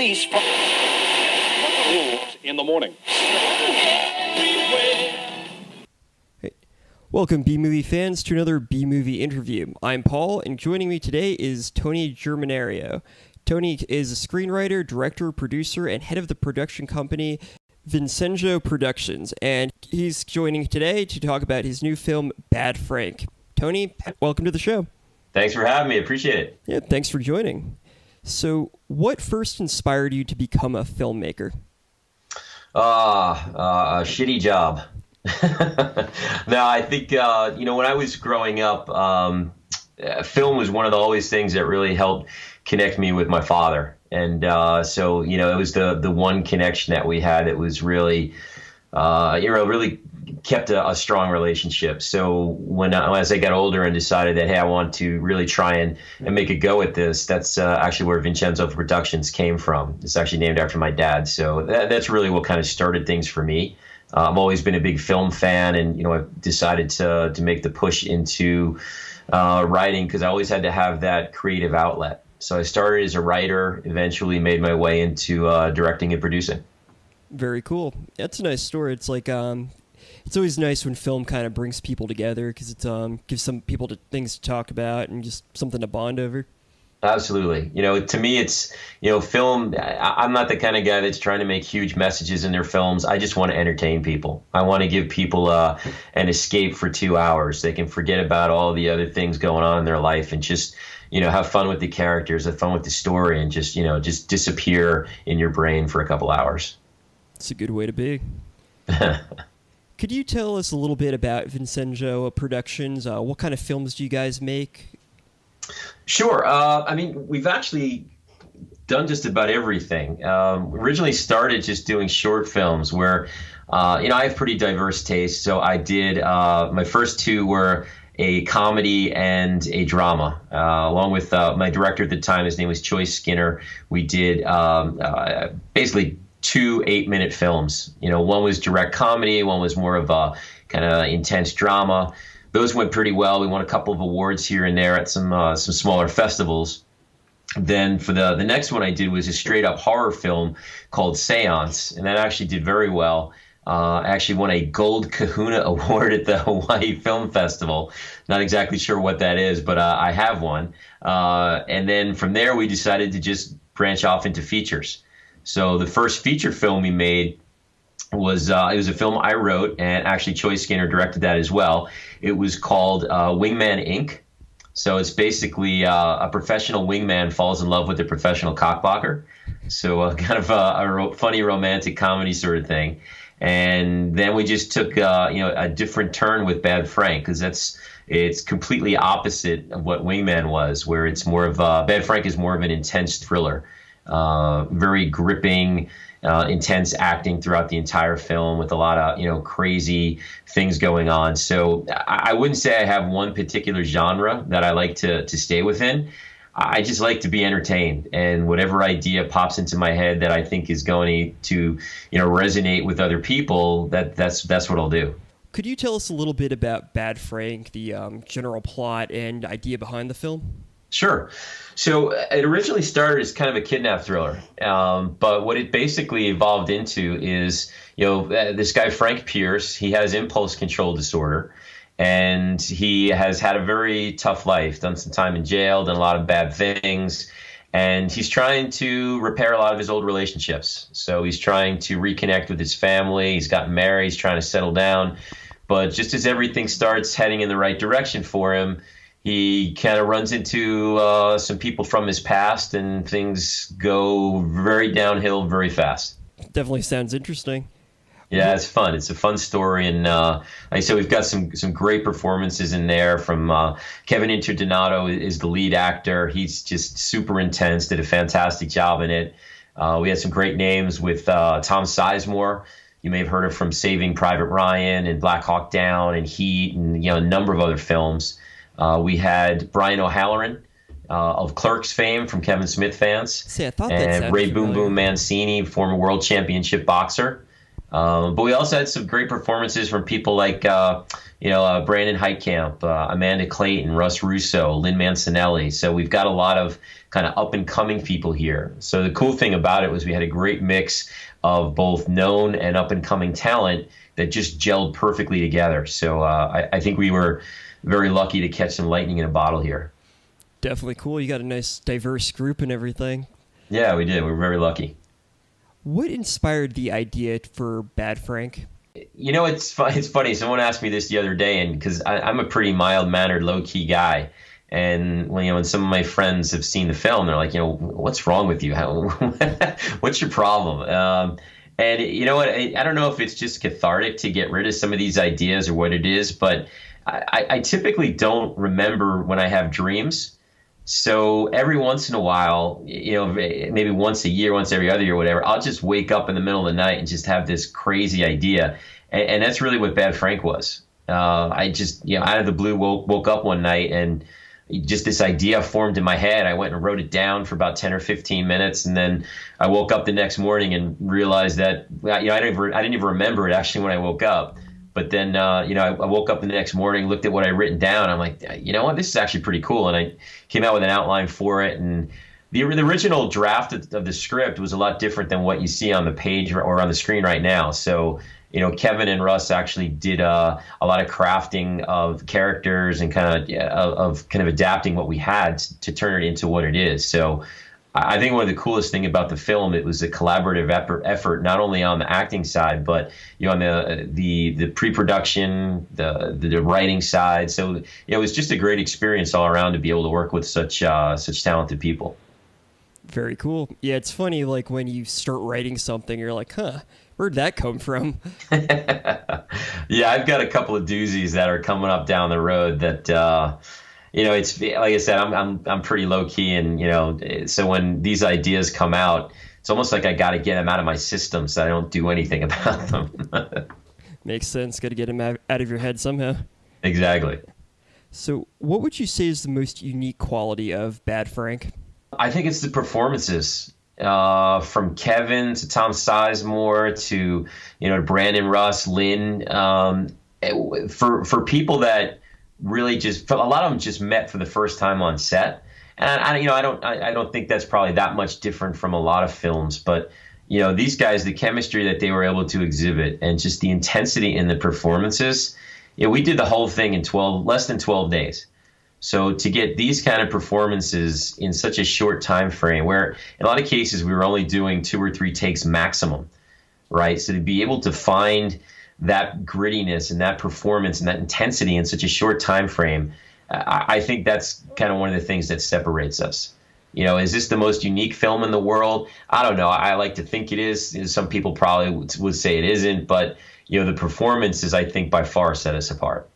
police in the morning. Hey. Welcome, B-Movie fans, to another B-Movie interview. I'm Paul, and joining me today is Tony Germinario. Tony is a screenwriter, director, producer, and head of the production company Vinson Productions, and he's joining today to talk about his new film, Bad Frank. Tony, welcome to the show. Thanks for having me. Appreciate it. Yeah, thanks for joining. So, what first inspired you to become a filmmaker? A shitty job. No, I think, when I was growing up, film was one of the always things that really helped connect me with my father. And so, it was the one connection that we had that was really, really kept a strong relationship. So as I got older and decided that, hey, I want to really try and make a go at this, that's actually where Vincenzo Productions came from. It's actually named after my dad. So that's really what kind of started things for me. I've always been a big film fan, and, I've decided to make the push into writing because I always had to have that creative outlet. So I started as a writer, eventually made my way into directing and producing. Very cool. That's a nice story. It's like it's always nice when film kind of brings people together because it gives some people things to talk about and just something to bond over. Absolutely. To me, it's, film, I'm not the kind of guy that's trying to make huge messages in their films. I just want to entertain people. I want to give people an escape for 2 hours. They can forget about all the other things going on in their life and just, have fun with the characters, have fun with the story, and just disappear in your brain for a couple hours. It's a good way to be. Could you tell us a little bit about Vincenzo Productions? What kind of films do you guys make? Sure. We've actually done just about everything. Originally started just doing short films where, I have pretty diverse tastes. So I did, my first two were a comedy and a drama, along with my director at the time. His name was Choice Skinner. We did basically 2 8-minute films. One was direct comedy, one was more of a kind of intense drama. Those went pretty well. We won a couple of awards here and there at some smaller festivals. Then for the next one I did was a straight up horror film called Seance, and that actually did very well. I actually won a Gold Kahuna Award at the Hawaii Film Festival. Not exactly sure what that is, but I have one. And then from there we decided to just branch off into features. So the first feature film we made was it was a film I wrote, and actually Choice Skinner directed that as well. It was called Wingman Inc. So it's basically a professional wingman falls in love with a professional cockblocker. So kind of a funny romantic comedy sort of thing. And then we just took a different turn with Bad Frank, because it's completely opposite of what Wingman was, where it's more of Bad Frank is more of an intense thriller. Very gripping, intense acting throughout the entire film with a lot of, crazy things going on. So I wouldn't say I have one particular genre that I like to stay within. I just like to be entertained, and whatever idea pops into my head that I think is going to, resonate with other people, that's what I'll do. Could you tell us a little bit about Bad Frank, the general plot and idea behind the film? Sure. So it originally started as kind of a kidnap thriller, but what it basically evolved into is, this guy Frank Pierce, he has impulse control disorder, and he has had a very tough life, done some time in jail, done a lot of bad things, and he's trying to repair a lot of his old relationships. So he's trying to reconnect with his family. He's gotten married. He's trying to settle down. But just as everything starts heading in the right direction for him, he kind of runs into some people from his past, and things go very downhill very fast. Definitely sounds interesting. Yeah, it's fun. It's a fun story, and like I said, we've got some great performances in there. From Kevin Interdonato is the lead actor. He's just super intense. Did a fantastic job in it. We had some great names with Tom Sizemore. You may have heard of from Saving Private Ryan and Black Hawk Down and Heat, and a number of other films. We had Brian O'Halloran of Clerks fame from Kevin Smith fans. See, I thought and that Ray familiar. Boom Boom Mancini, former world championship boxer. But we also had some great performances from people like, Brandon Heitkamp, Amanda Clayton, Russ Russo, Lynn Mancinelli. So we've got a lot of kind of up and coming people here. So the cool thing about it was we had a great mix of both known and up and coming talent that just gelled perfectly together. So I think we were very lucky to catch some lightning in a bottle here. Definitely cool. You got a nice diverse group and everything. Yeah, we did. We were very lucky. What inspired the idea for Bad Frank? It's funny. Someone asked me this the other day, and because I'm a pretty mild-mannered, low-key guy, and when some of my friends have seen the film, they're like, what's wrong with you? What's your problem? And you know what? I don't know if it's just cathartic to get rid of some of these ideas or what it is, but I typically don't remember when I have dreams. So every once in a while, maybe once a year, once every other year, whatever, I'll just wake up in the middle of the night and just have this crazy idea. And that's really what Bad Frank was. I just, out of the blue woke up one night and just this idea formed in my head. I went and wrote it down for about 10 or 15 minutes. And then I woke up the next morning and realized that, I didn't even remember it actually when I woke up. But then, I woke up the next morning, looked at what I'd written down. I'm like, you know what, this is actually pretty cool. And I came out with an outline for it. And the original draft of the script was a lot different than what you see on the page or on the screen right now. So, Kevin and Russ actually did a lot of crafting of characters and kind of adapting what we had to turn it into what it is. So I think one of the coolest thing about the film, it was a collaborative effort, not only on the acting side, but on the pre-production, the writing side. So it was just a great experience all around to be able to work with such talented people. Very cool. Yeah, it's funny, like when you start writing something, you're like, where'd that come from? Yeah, I've got a couple of doozies that are coming up down the road that. It's like I said, I'm pretty low key, and so when these ideas come out, it's almost like I got to get them out of my system so I don't do anything about them. Makes sense. Got to get them out of your head somehow. Exactly. So, what would you say is the most unique quality of Bad Frank? I think it's the performances. From Kevin to Tom Sizemore to Brandon, Russ, Lynn. For people that really a lot of them just met for the first time on set, and I don't think that's probably that much different from a lot of films, but these guys, the chemistry that they were able to exhibit and just the intensity in the performances, we did the whole thing in less than 12 days. So to get these kind of performances in such a short time frame, where in a lot of cases we were only doing 2 or 3 takes maximum, right? So to be able to find that grittiness and that performance and that intensity in such a short time frame, I think that's kind of one of the things that separates us. Is this the most unique film in the world? I don't know. I like to think it is. Some people probably would say it isn't, but the performances, I think, by far set us apart.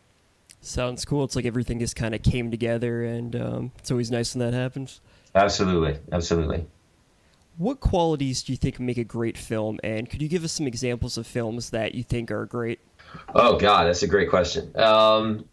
Sounds cool. It's like everything just kind of came together, and it's always nice when that happens. Absolutely. What qualities do you think make a great film, and could you give us some examples of films that you think are great? Oh God, that's a great question. Well,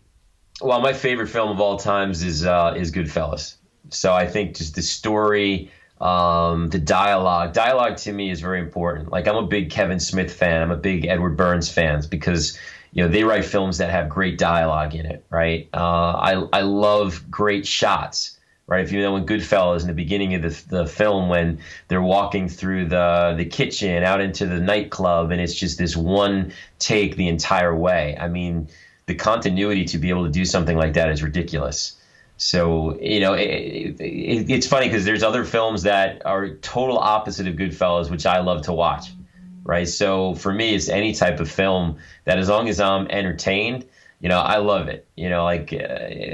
my favorite film of all times is Goodfellas. So I think just the story, the dialogue. Dialogue to me is very important. Like, I'm a big Kevin Smith fan. I'm a big Edward Burns fan because they write films that have great dialogue in it, right? I love great shots. Right, if you know in Goodfellas, in the beginning of the film, when they're walking through the kitchen out into the nightclub, and it's just this one take the entire way. I mean, the continuity to be able to do something like that is ridiculous. So it's funny because there's other films that are total opposite of Goodfellas, which I love to watch. Right, so for me, it's any type of film that, as long as I'm entertained, I love it. Like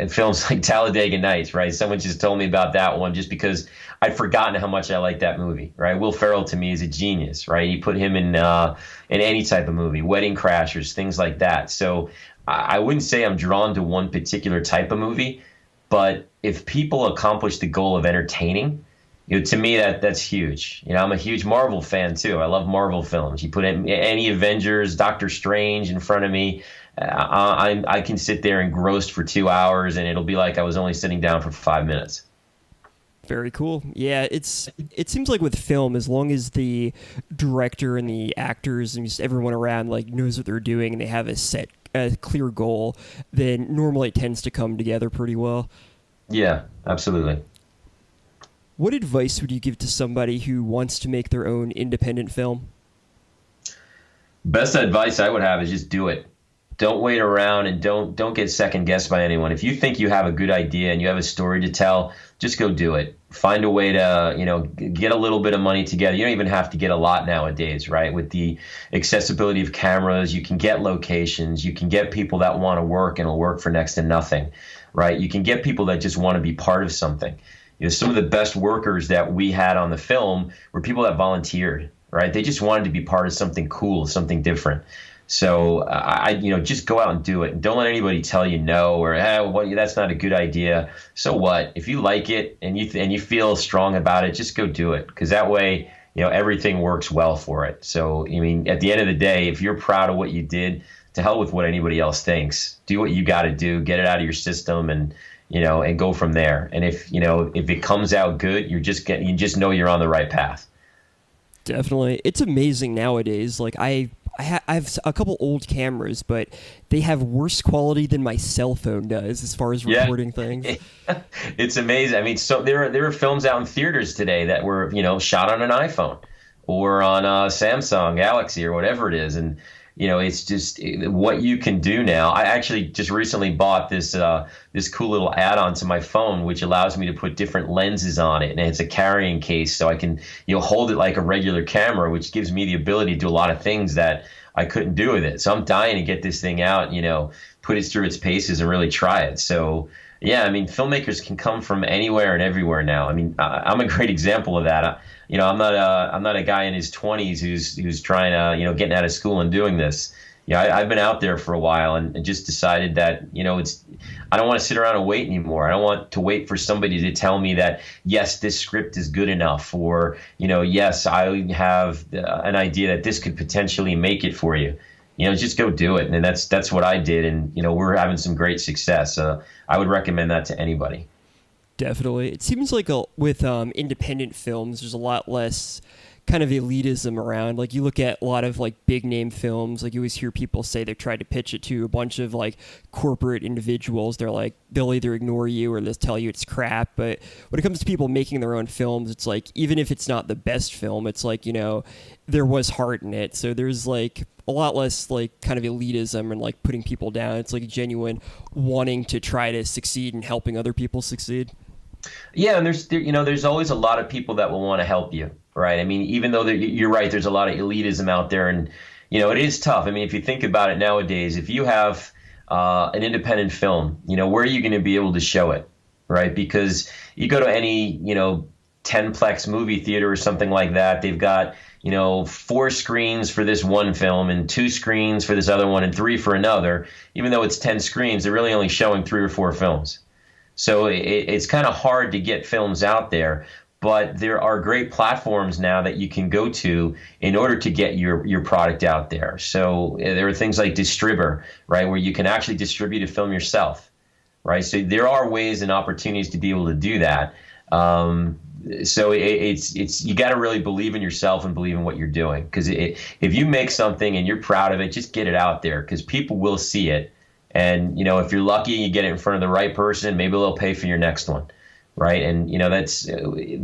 films like Talladega Nights, right? Someone just told me about that one just because I'd forgotten how much I like that movie, right? Will Ferrell to me is a genius, right? You put him in any type of movie, Wedding Crashers, things like that. So I wouldn't say I'm drawn to one particular type of movie, but if people accomplish the goal of entertaining, to me that's huge. I'm a huge Marvel fan too. I love Marvel films. You put any Avengers, Doctor Strange in front of me, I can sit there engrossed for 2 hours, and it'll be like I was only sitting down for 5 minutes. Very cool. Yeah, it seems like with film, as long as the director and the actors and just everyone around like knows what they're doing and they have a clear goal, then normally it tends to come together pretty well. Yeah, absolutely. What advice would you give to somebody who wants to make their own independent film? Best advice I would have is just do it. Don't wait around and don't get second guessed by anyone. If you think you have a good idea and you have a story to tell, just go do it. Find a way to, get a little bit of money together. You don't even have to get a lot nowadays, right? With the accessibility of cameras, you can get locations, you can get people that want to work and will work for next to nothing, right? You can get people that just want to be part of something. Some of the best workers that we had on the film were people that volunteered, right? They just wanted to be part of something cool, something different. So just go out and do it. And don't let anybody tell you no or that's not a good idea. So what? If you like it and you feel strong about it, just go do it. Because that way, everything works well for it. So at the end of the day, if you're proud of what you did, to hell with what anybody else thinks. Do what you got to do. Get it out of your system and go from there. And if it comes out good, you just know you're on the right path. Definitely. It's amazing nowadays. Like I have a couple old cameras, but they have worse quality than my cell phone does as far as recording things. It's amazing. So there are films out in theaters today that were, shot on an iPhone or on a Samsung Galaxy or whatever it is. And, it's just what you can do now. I actually just recently bought this cool little add-on to my phone, which allows me to put different lenses on it, and it's a carrying case, so I can hold it like a regular camera, which gives me the ability to do a lot of things that I couldn't do with it. So I'm dying to get this thing out, put it through its paces and really try it. So yeah, filmmakers can come from anywhere and everywhere now. I'm a great example of that. I'm not a guy in his 20s who's trying to, getting out of school and doing this. I've been out there for a while and just decided that, I don't want to sit around and wait anymore. I don't want to wait for somebody to tell me that, yes, this script is good enough, or, yes, I have an idea that this could potentially make it for you. Just go do it. And that's what I did. And, we're having some great success. I would recommend that to anybody. Definitely. It seems like with independent films, there's a lot less kind of elitism around. Like you look at a lot of like big name films, like you always hear people say they tried to pitch it to a bunch of like corporate individuals. They're like, they'll either ignore you or they'll tell you it's crap. But when it comes to people making their own films, it's like, even if it's not the best film, it's like, there was heart in it. So there's like a lot less like kind of elitism and like putting people down. It's like a genuine wanting to try to succeed and helping other people succeed. Yeah, and there's always a lot of people that will want to help you, right? Even though you're right, there's a lot of elitism out there, and it is tough. If you think about it nowadays, if you have an independent film, where are you going to be able to show it, right? Because you go to any 10-plex movie theater or something like that, they've got 4 screens for this one film and 2 screens for this other one and 3 for another. Even though it's 10 screens, they're really only showing 3 or 4 films. So it's kind of hard to get films out there, but there are great platforms now that you can go to in order to get your product out there. So there are things like Distribber, right, where you can actually distribute a film yourself, right? So there are ways and opportunities to be able to do that. So it's you got to really believe in yourself and believe in what you're doing, because if you make something and you're proud of it, just get it out there, because people will see it. And, if you're lucky, you get it in front of the right person, maybe they'll pay for your next one, right? And,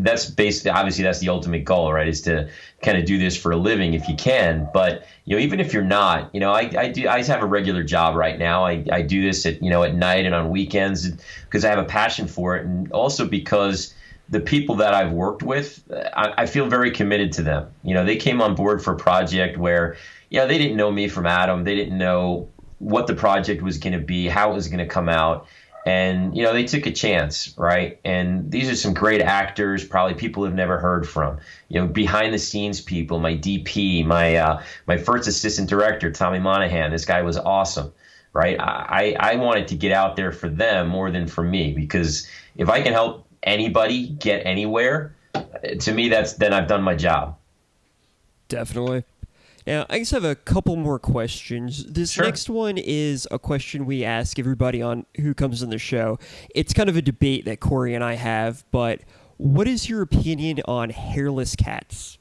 that's basically, obviously, that's the ultimate goal, right, is to kind of do this for a living if you can. But, even if you're not, I have a regular job right now. I do this at night and on weekends because I have a passion for it, and also because the people that I've worked with, I feel very committed to them. They came on board for a project where, they didn't know me from Adam. They didn't know what the project was going to be, how it was going to come out. And, they took a chance, right? And these are some great actors, probably people have never heard from, behind the scenes people, my DP, my first assistant director, Tommy Monahan. This guy was awesome, right? I wanted to get out there for them more than for me, because if I can help anybody get anywhere, to me, then I've done my job. Definitely. Now, I just have a couple more questions. This Sure. next one is a question we ask everybody on who comes on the show. It's kind of a debate that Corey and I have, but What is your opinion on hairless cats?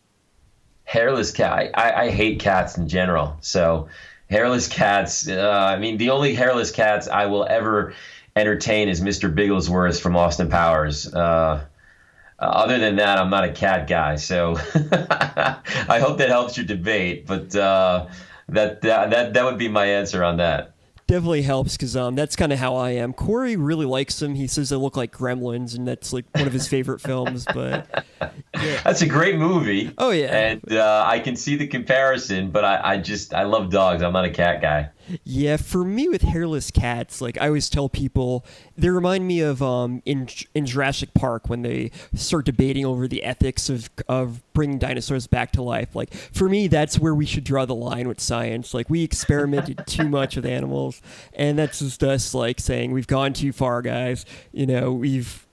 Hairless cat. I hate cats in general. So hairless cats. I mean, the only hairless cats I will ever entertain is Mr. Bigglesworth from Austin Powers. Other than that, I'm not a cat guy. So I hope that helps your debate. But that would be my answer on that. Definitely helps because that's kind of how I am. Corey really likes them. He says they look like gremlins, and that's like one of his favorite films. But yeah. That's a great movie. Oh yeah, and I can see the comparison. But I love dogs. I'm not a cat guy. Yeah, for me with hairless cats, like I always tell people, they remind me of in Jurassic Park when they start debating over the ethics of bringing dinosaurs back to life. Like for me, that's where we should draw the line with science. Like we experimented too much with animals, and that's just us like saying we've gone too far, guys. You know, we've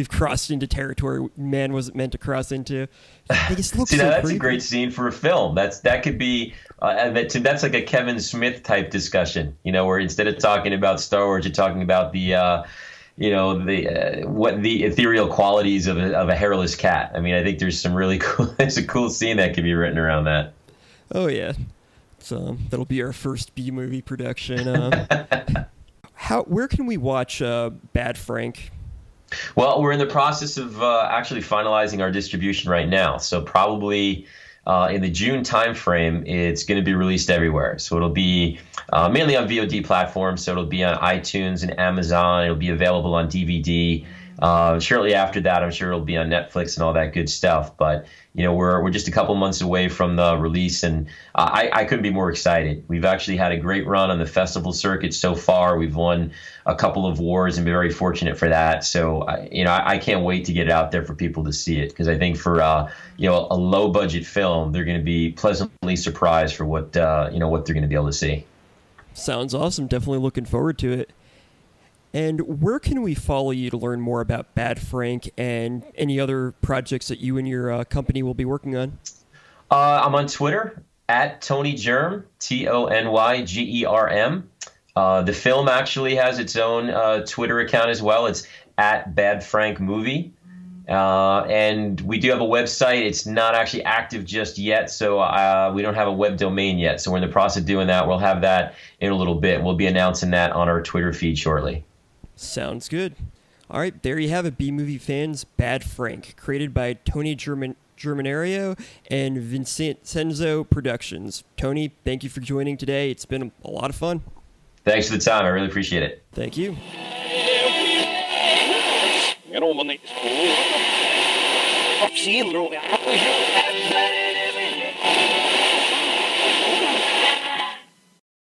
crossed into territory man wasn't meant to cross into. They just look See, so now that's creepy. a great scene for a film. That could be that's like a Kevin Smith type discussion, where instead of talking about Star Wars, you're talking about the what the ethereal qualities of a hairless cat. I mean, I think there's some really cool. There's a cool scene that could be written around that. Oh yeah, so that'll be our first B movie production. Where can we watch Bad Frank? Well, we're in the process of actually finalizing our distribution right now. So probably in the June timeframe, it's going to be released everywhere. So it'll be mainly on VOD platforms. So it'll be on iTunes and Amazon. It'll be available on DVD. Shortly after that, I'm sure it'll be on Netflix and all that good stuff. But we're just a couple months away from the release, and I couldn't be more excited. We've actually had a great run on the festival circuit so far. We've won a couple of awards and been very fortunate for that. So I can't wait to get it out there for people to see it, because I think for a low budget film, they're going to be pleasantly surprised for what they're going to be able to see. Sounds awesome. Definitely looking forward to it. And where can we follow you to learn more about Bad Frank and any other projects that you and your company will be working on? I'm on Twitter at Tony Germ, TonyGerm. The film actually has its own Twitter account as well. It's at Bad Frank Movie. And we do have a website. It's not actually active just yet, so we don't have a web domain yet. So we're in the process of doing that. We'll have that in a little bit. We'll be announcing that on our Twitter feed shortly. Sounds good. All right, there you have it, B-Movie fans. Bad Frank, created by Tony Germinario and Vincenzo Productions. Tony, thank you for joining today. It's been a lot of fun. Thanks for the time. I really appreciate it. Thank you.